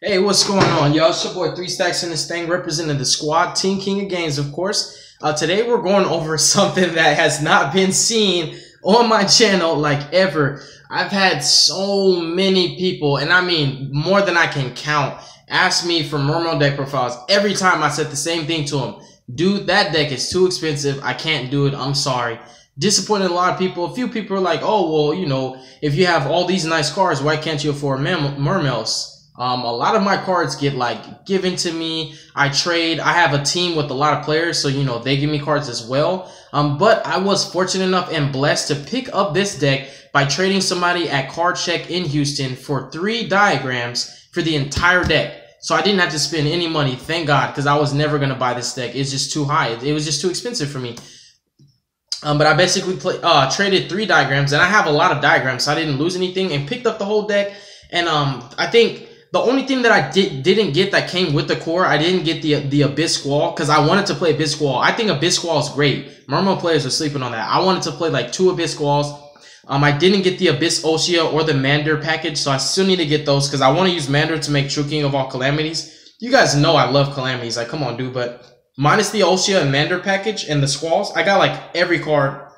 Hey, what's going on, y'all? It's your boy 3 Stacks in this thing, representing the squad, Team King of Games, of course. Today we're going over something that has not been seen on my channel like ever. I've had so many people, and I mean more than I can count, ask me for Mermail deck profiles. Every time I said the same thing to them. Dude, that deck is too expensive. I can't do it. I'm sorry. Disappointed a lot of people. A few people are like, oh, well, you know, if you have all these nice cards, why can't you afford Mermails? A lot of my cards get like given to me. I trade. I have a team with a lot of players, so you know they give me cards as well. But I was fortunate enough and blessed to pick up this deck by trading somebody at Card Check in Houston for 3 diagrams for the entire deck. So I didn't have to spend any money, thank God, because I was never gonna buy this deck. It's just too high. It was just too expensive for me. But I basically traded 3 diagrams, and I have a lot of diagrams, so I didn't lose anything, and picked up the whole deck. And I think the only thing that I didn't get that came with the core, I didn't get the Abyss Squall, because I wanted to play Abyss Squall. I think Abyss Squall is great. Mermail players are sleeping on that. I wanted to play like 2 Abyss Squalls. I didn't get the Abyss Yugioh or the Mander package, so I still need to get those, because I want to use Mander to make True King of all Calamities. You guys know I love Calamities. Like, come on, dude. But minus the Yugioh and Mander package and the Squalls, I got like every card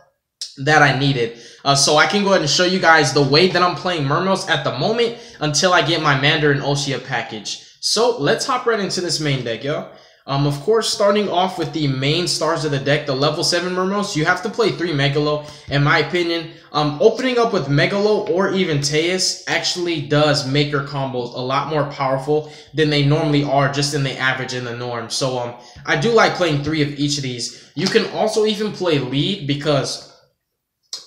that I needed. So I can go ahead and show you guys the way that I'm playing Mermails at the moment until I get my Mander and Yugioh package. So let's hop right into this main deck, yo. Of course, starting off with the main stars of the deck, the level 7 Mermails, you have to play 3 Megalo. In my opinion, opening up with Megalo or even Teus actually does make your combos a lot more powerful than they normally are just in the average and the norm. So I do like playing 3 of each of these. You can also even play lead, because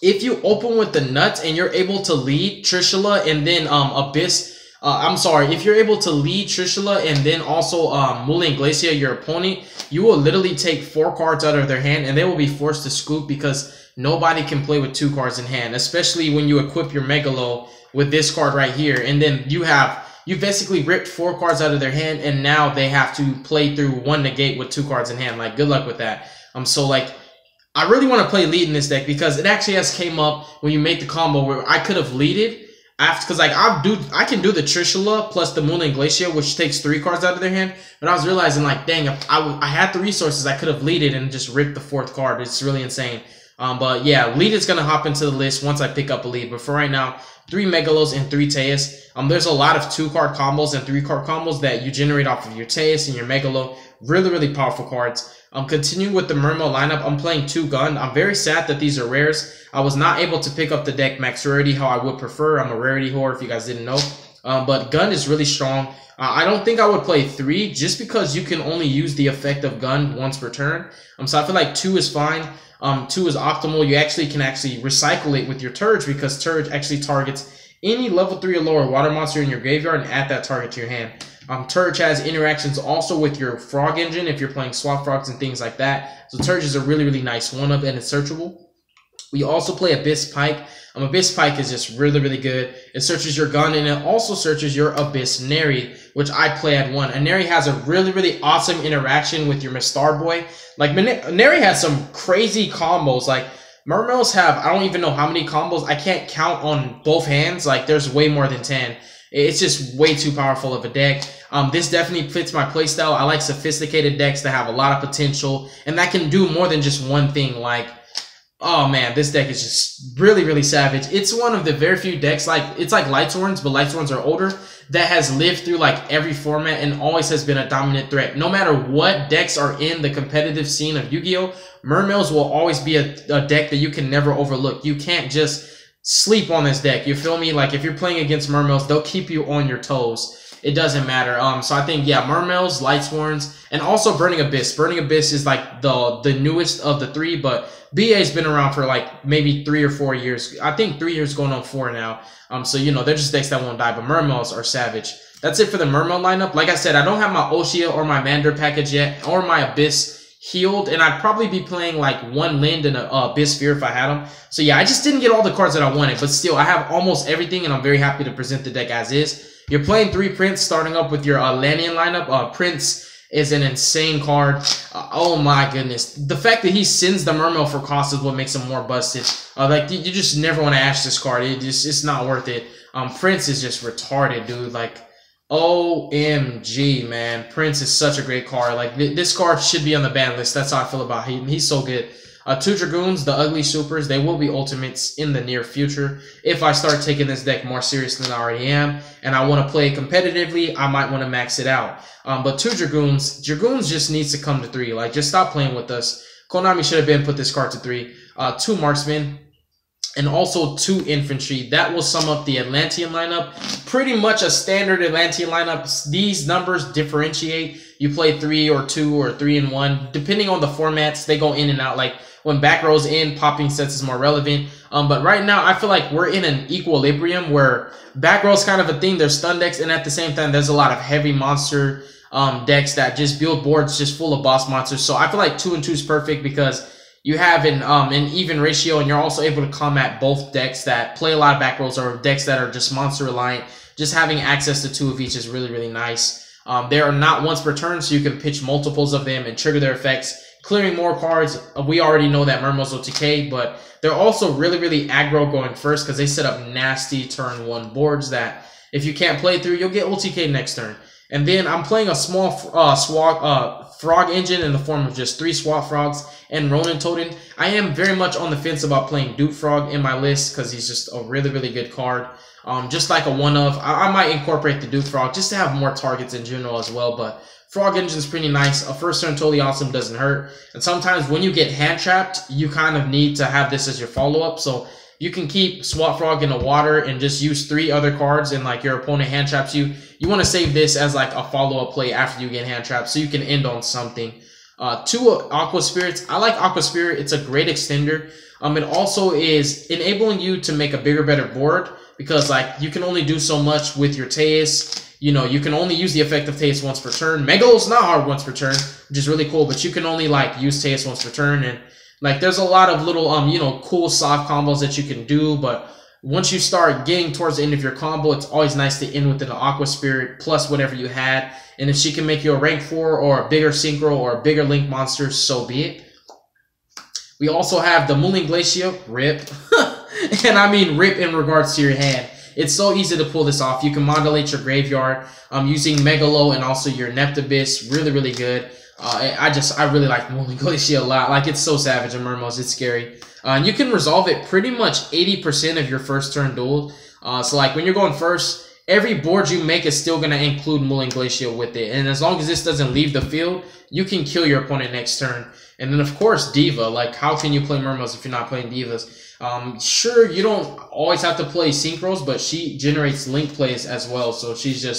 if you open with the nuts and you're able to lead Trishula and then Abyss, if you're able to lead Trishula and then also Mula Glacia, your opponent, you will literally take 4 cards out of their hand and they will be forced to scoop, because nobody can play with 2 cards in hand, especially when you equip your Megalo with this card right here. And then you basically ripped 4 cards out of their hand, and now they have to play through 1 negate with 2 cards in hand. Like, good luck with that. So like, I really want to play lead in this deck, because it actually has came up when you make the combo where I could have leaded after, because like I can do the Trishula plus the Mula Glacia, which takes 3 cards out of their hand. But I was realizing, like, dang, if I had the resources, I could have leaded and just ripped the 4th card. It's really insane. But yeah, lead is gonna hop into the list once I pick up a lead. But for right now, 3 Megalos and 3 Teus. There's a lot of 2-card combos and 3-card combos that you generate off of your Teus and your Megalo. Really, really powerful cards. Continuing with the Mermail lineup, I'm playing 2 Gun. I'm very sad that these are rares. I was not able to pick up the deck max rarity how I would prefer. I'm a rarity whore, if you guys didn't know. But Gun is really strong. I don't think I would play 3, just because you can only use the effect of Gun once per turn. So I feel like 2 is fine. 2 is optimal. You can recycle it with your Turge, because Turge actually targets any level 3 or lower water monster in your graveyard and add that target to your hand. Turge has interactions also with your Frog Engine if you're playing Swap Frogs and things like that. So Turge is a really, really nice one-up, and it's searchable. We also play Abyss Pike. Abyss Pike is just really, really good. It searches your Gun, and it also searches your Abyss Neri, which I play at 1. And Neri has a really, really awesome interaction with your Mistar Boy. Like, Neri has some crazy combos. Like, Mermails have, I don't even know how many combos. I can't count on both hands. Like, there's way more than 10. It's just way too powerful of a deck. This definitely fits my playstyle. I like sophisticated decks that have a lot of potential and that can do more than just one thing. Like, oh man, this deck is just really, really savage. It's one of the very few decks, it's like Lightsworns, but Lightsworns are older, that has lived through like every format and always has been a dominant threat. No matter what decks are in the competitive scene of Yu-Gi-Oh!, Mermails will always be a deck that you can never overlook. You can't just sleep on this deck. You feel me? Like, if you're playing against Mermails, they'll keep you on your toes. It doesn't matter. So I think, yeah, Mermails, Lightsworns, and also Burning Abyss. Burning Abyss is like the newest of the 3, but BA's been around for like maybe 3 or 4 years. I think 3 years going on 4 now. So, you know, they're just decks that won't die, but Mermails are savage. That's it for the Mermail lineup. Like I said, I don't have my Yugioh or my Mander package yet, or my Abyss healed, and I'd probably be playing like 1 Lind and a Abyss Sphere if I had them. So yeah, I just didn't get all the cards that I wanted, but still, I have almost everything, and I'm very happy to present the deck as is. You're playing 3 Prince, starting up with your Atlantean lineup. Prince is an insane card. Oh my goodness. The fact that he sends the Mermail for cost is what makes him more busted. Like, you just never want to ash this card. It's not worth it. Prince is just retarded, dude. Like, OMG, man. Prince is such a great card. Like, this card should be on the ban list. That's how I feel about him. He's so good. 2 Dragoons, the ugly supers, they will be ultimates in the near future. If I start taking this deck more seriously than I already am, and I want to play competitively, I might want to max it out. But 2 Dragoons just needs to come to 3. Like, just stop playing with us. Konami should have been put this card to 3. 2 Marksmen, and also 2 Infantry. That will sum up the Atlantean lineup. Pretty much a standard Atlantean lineup. These numbers differentiate. You play 3 or 2 or 3 and 1. Depending on the formats, they go in and out. Like, when back rows in, popping sets is more relevant. But right now, I feel like we're in an equilibrium where back row is kind of a thing. There's stun decks, and at the same time, there's a lot of heavy monster decks that just build boards just full of boss monsters. So I feel like 2 and 2 is perfect because you have an even ratio, and you're also able to combat both decks that play a lot of back rows or decks that are just monster reliant. Just having access to 2 of each is really, really nice. They are not once per turn, so you can pitch multiples of them and trigger their effects, clearing more cards. We already know that Mermail's OTK, but they're also really, really aggro going first because they set up nasty turn 1 boards that if you can't play through, you'll get OTK next turn. And then I'm playing a small frog engine in the form of just 3 swap frogs and Ronin Totem. I am very much on the fence about playing Dupe Frog in my list because he's just a really, really good card. Just like a one-of. I might incorporate the Dupe Frog just to have more targets in general as well, but Frog Engine's pretty nice. A first turn totally awesome, doesn't hurt. And sometimes when you get hand trapped, you kind of need to have this as your follow-up. So you can keep Swap Frog in the water and just use 3 other cards, and like your opponent hand traps you. You want to save this as like a follow-up play after you get hand trapped so you can end on something. 2 Aqua Spirits. I like Aqua Spirit. It's a great extender. It also is enabling you to make a bigger, better board because like you can only do so much with your Teus. You know, you can only use the effect of Teus once per turn. Megalo's not hard once per turn, which is really cool, but you can only like use Teus once per turn, and like there's a lot of little you know, cool soft combos that you can do, but once you start getting towards the end of your combo, it's always nice to end with an Aqua Spirit plus whatever you had. And if she can make you a rank 4 or a bigger Synchro or a bigger Link monster, so be it. We also have the Mooling Glacier, RIP. And I mean RIP in regards to your hand. It's so easy to pull this off. You can modulate your graveyard using Megalo and also your Neptibus. Really, really good. I really like Mooling Glacier a lot. Like, it's so savage in Mermails. It's scary. You can resolve it pretty much 80% of your first turn duel. So like when you're going first, every board you make is still going to include Mooling Glacier with it. And as long as this doesn't leave the field, you can kill your opponent next turn. And then, of course, Diva. Like, how can you play Mermails if you're not playing Divas? Sure, you don't always have to play Synchros, but she generates Link plays as well. So she's a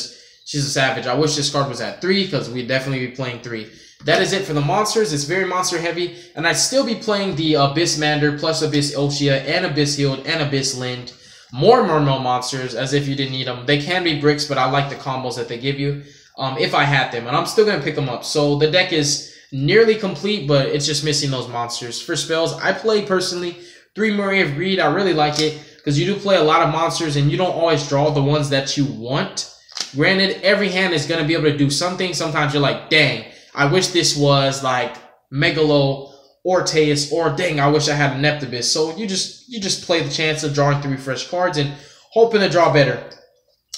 savage. I wish this card was at 3 because we'd definitely be playing 3. That is it for the monsters. It's very monster heavy. And I'd still be playing the Abyss Mander plus Abyss Oshia and Abyss Healed and Abyss Lind. More Mermail monsters as if you didn't need them. They can be bricks, but I like the combos that they give you if I had them. And I'm still going to pick them up. So the deck is nearly complete, but it's just missing those monsters. For spells, I play personally 3 Murray of Greed. I really like it because you do play a lot of monsters and you don't always draw the ones that you want. Granted, every hand is going to be able to do something. Sometimes you're like, dang, I wish this was like Megalo or Teus, or dang, I wish I had a Neptibus. So you just play the chance of drawing 3 fresh cards and hoping to draw better.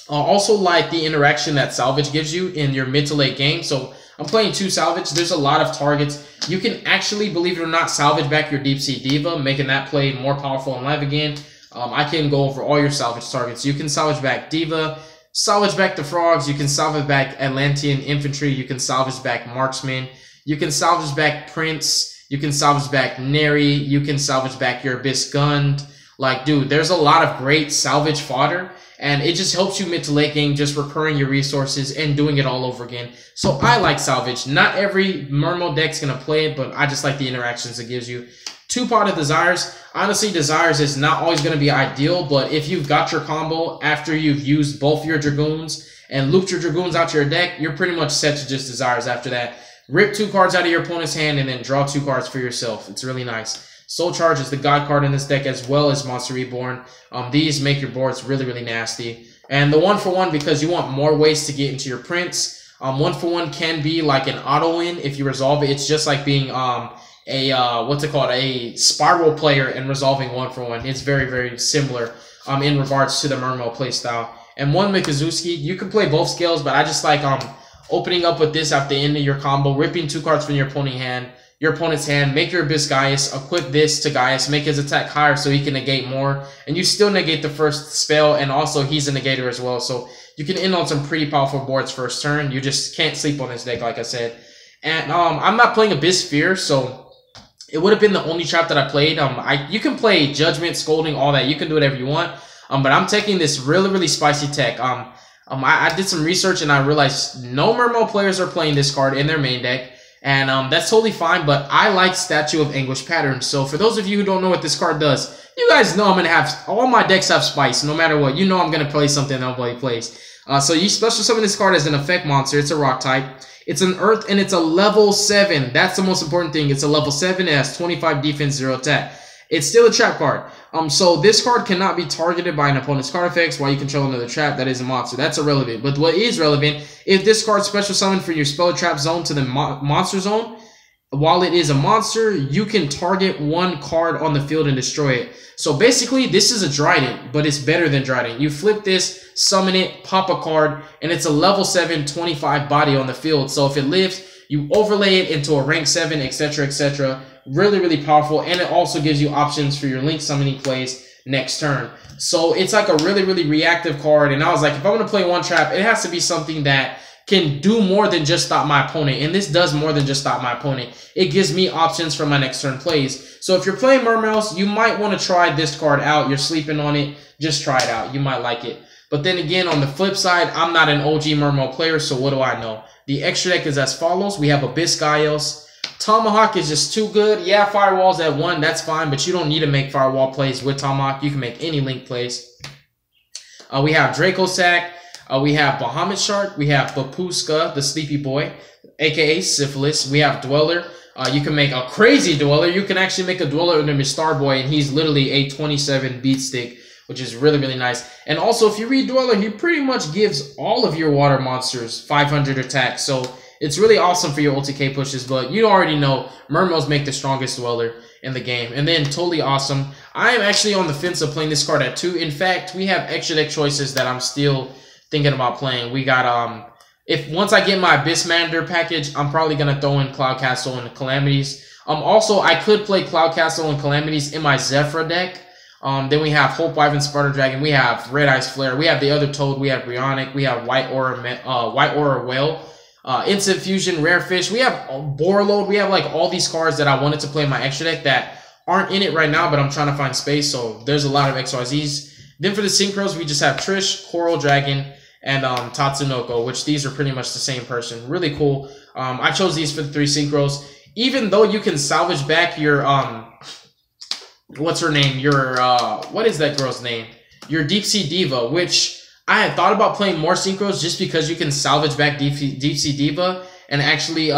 Also like the interaction that Salvage gives you in your mid to late game. So I'm playing 2 Salvage. There's a lot of targets. You can actually, believe it or not, salvage back your Deep Sea Diva, making that play more powerful and live again. I can go over all your salvage targets. You can salvage back Diva, salvage back the Frogs, you can salvage back Atlantean Infantry, you can salvage back Marksman, you can salvage back Prince, you can salvage back Neri, you can salvage back your Abyss Gund. Like, dude, there's a lot of great salvage fodder, and it just helps you mid to late game, just recurring your resources and doing it all over again. So I like salvage. Not every Mermail deck's going to play it, but I just like the interactions it gives you. 2 Pot of Desires. Honestly, Desires is not always going to be ideal, but if you've got your combo after you've used both your Dragoons and looped your Dragoons out to your deck, you're pretty much set to just Desires after that. Rip 2 cards out of your opponent's hand and then draw 2 cards for yourself. It's really nice. Soul Charge is the God card in this deck as well as Monster Reborn. These make your boards really, really nasty. And the 1-for-1, because you want more ways to get into your Prince. 1-for-1 can be like an auto win if you resolve it. It's just like being a spiral player and resolving 1-for-1. It's very, very similar in regards to the Mermail playstyle. and 1 Mikazuki. You can play both scales, but I just like opening up with this at the end of your combo, ripping 2 cards from your opponent's hand, make your Abyss Gaius, equip this to Gaius, make his attack higher so he can negate more, and you still negate the first spell, and also he's a negator as well, so you can end on some pretty powerful boards first turn. You just can't sleep on this deck, like I said. And I'm not playing Abyss Sphere, so it would have been the only trap that I played. You can play Judgment, Scolding, all that. You can do whatever you want. But I'm taking this really spicy tech. I did some research and I realized no Mermail players are playing this card in their main deck. And that's totally fine, but I like Statue of Anguish Pattern. So for those of you who don't know what this card does, you guys know I'm going to have, all my decks have spice, no matter what. You know I'm going to play something that nobody plays. So you special summon this card as an effect monster. It's a rock type. It's an earth and it's a level 7. That's the most important thing. It's a level 7. It has 25 defense, 0 attack. It's still a trap card. So this card cannot be targeted by an opponent's card effects while you control another trap that is a monster. That's irrelevant. But what is relevant, if this card special summoned for your spell trap zone to the monster zone, while it is a monster, you can target 1 card on the field and destroy it. So basically, this is a Trident, but it's better than Trident. You flip this, summon it, pop a card, and it's a level 7, 25 body on the field. So if it lives, you overlay it into a rank 7, etc., etc. Really powerful, and it also gives you options for your link summoning plays next turn. So it's like a really reactive card, and I was like, if I'm going to play 1 trap, it has to be something that can do more than just stop my opponent, and this does more than just stop my opponent. It gives me options for my next turn plays. So if you're playing Mermails, you might want to try this card out. You're sleeping on it, just try it out. You might like it. But then again, on the flip side, I'm not an OG Mermail player, so what do I know? The extra deck is as follows. We have Abyss Gaius. Tomahawk is just too good. Yeah, Firewall's at 1, that's fine, but you don't need to make Firewall plays with Tomahawk. You can make any link plays. We have Draco Sack. We have Bahamut Shark. We have Bapuska, the Sleepy Boy, aka Syphilis. We have Dweller. You can make a crazy Dweller. You can actually make a Dweller under Mr. Boy, and he's literally a 27 beat stick, which is really nice. And also, if you read Dweller, he pretty much gives all of your water monsters 500 attack. So it's really awesome for your OTK pushes, but you already know Mermails make the strongest Dweller in the game. And then totally awesome. I am actually on the fence of playing this card at 2. In fact, we have extra deck choices that I'm still thinking about playing. We got once I get my Abyssmander package, I'm probably gonna throw in Cloud Castle and Calamities. Also I could play Cloud Castle and Calamities in my Zephyr deck. Then we have Hope Wyvern Sparta Dragon, we have Red Eyes Flare, we have the other Toad, we have Brionic, we have White Aura Whale, Instant Fusion, Rare Fish, we have Borload, we have like all these cards that I wanted to play in my extra deck that aren't in it right now, but I'm trying to find space, so there's a lot of XYZs. Then for the Synchros, we just have Trish, Coral Dragon, and Tatsunoko, which these are pretty much the same person. Really cool. I chose these for the 3 Synchros. Even though you can salvage back your, what's her name? Your, what is that girl's name? Your Deep Sea Diva, which I had thought about playing more Synchros just because you can salvage back Deep Sea Diva and actually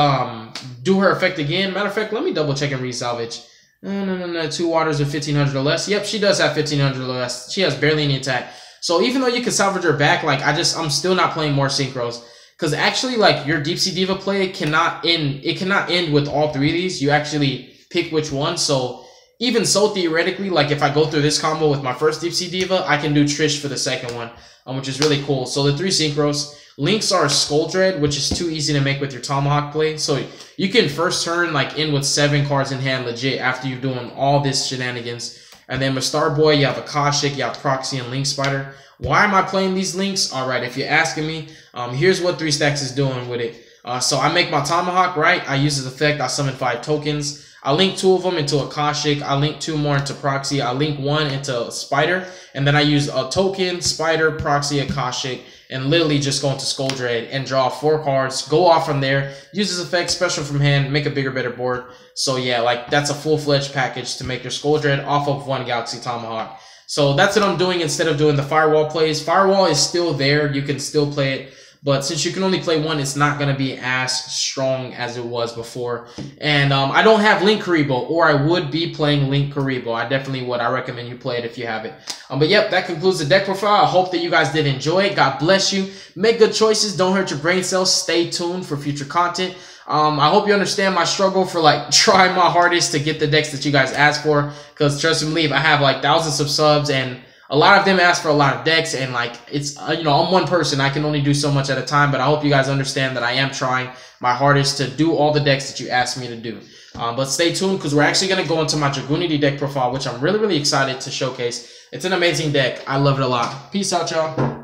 do her effect again. Matter of fact, let me double check and re-salvage. No. 2 waters of 1500 or less. Yep, she does have 1500 or less. She has barely any attack. So even though you can salvage her back, like I'm still not playing more Synchros. Because actually, like, your Deep Sea Diva play cannot end with all 3 of these. You actually pick which one. So even so, theoretically, like if I go through this combo with my first Deep Sea Diva, I can do Trish for the second one, which is really cool. So the 3 Synchros. Links are Skull Dread, which is too easy to make with your Tomahawk play. So you can first turn like in with 7 cards in hand legit after you're doing all this shenanigans. And then with Starboy, you have Akashic, you have Proxy, and Link Spider. Why am I playing these links? Alright, if you're asking me, here's what 3 Stacks is doing with it. So I make my Tomahawk, right? I use his effect, I summon 5 tokens. I link 2 of them into Akashic, I link 2 more into Proxy, I link 1 into Spider, and then I use a token, Spider, Proxy, Akashic, and literally just go into Skull Dread and draw 4 cards, go off from there, use his effect, special from hand, make a bigger, better board. So yeah, like that's a full-fledged package to make your Skull Dread off of 1 Galaxy Tomahawk. So that's what I'm doing instead of doing the Firewall plays. Firewall is still there, you can still play it, but since you can only play 1, it's not going to be as strong as it was before. And I don't have Link Karibo, or I would be playing Link Karibo. I definitely would. I recommend you play it if you have it. But yep, that concludes the deck profile. I hope that you guys did enjoy it. God bless you. Make good choices. Don't hurt your brain cells. Stay tuned for future content. I hope you understand my struggle for like trying my hardest to get the decks that you guys asked for. Because trust me, I have like thousands of subs and a lot of them ask for a lot of decks, and like it's you know, I'm one person, I can only do so much at a time, but I hope you guys understand that I am trying my hardest to do all the decks that you asked me to do. But stay tuned, because we're actually going to go into my Dragoonity deck profile, which I'm really excited to showcase. It's an amazing deck. I love it a lot. Peace out, y'all.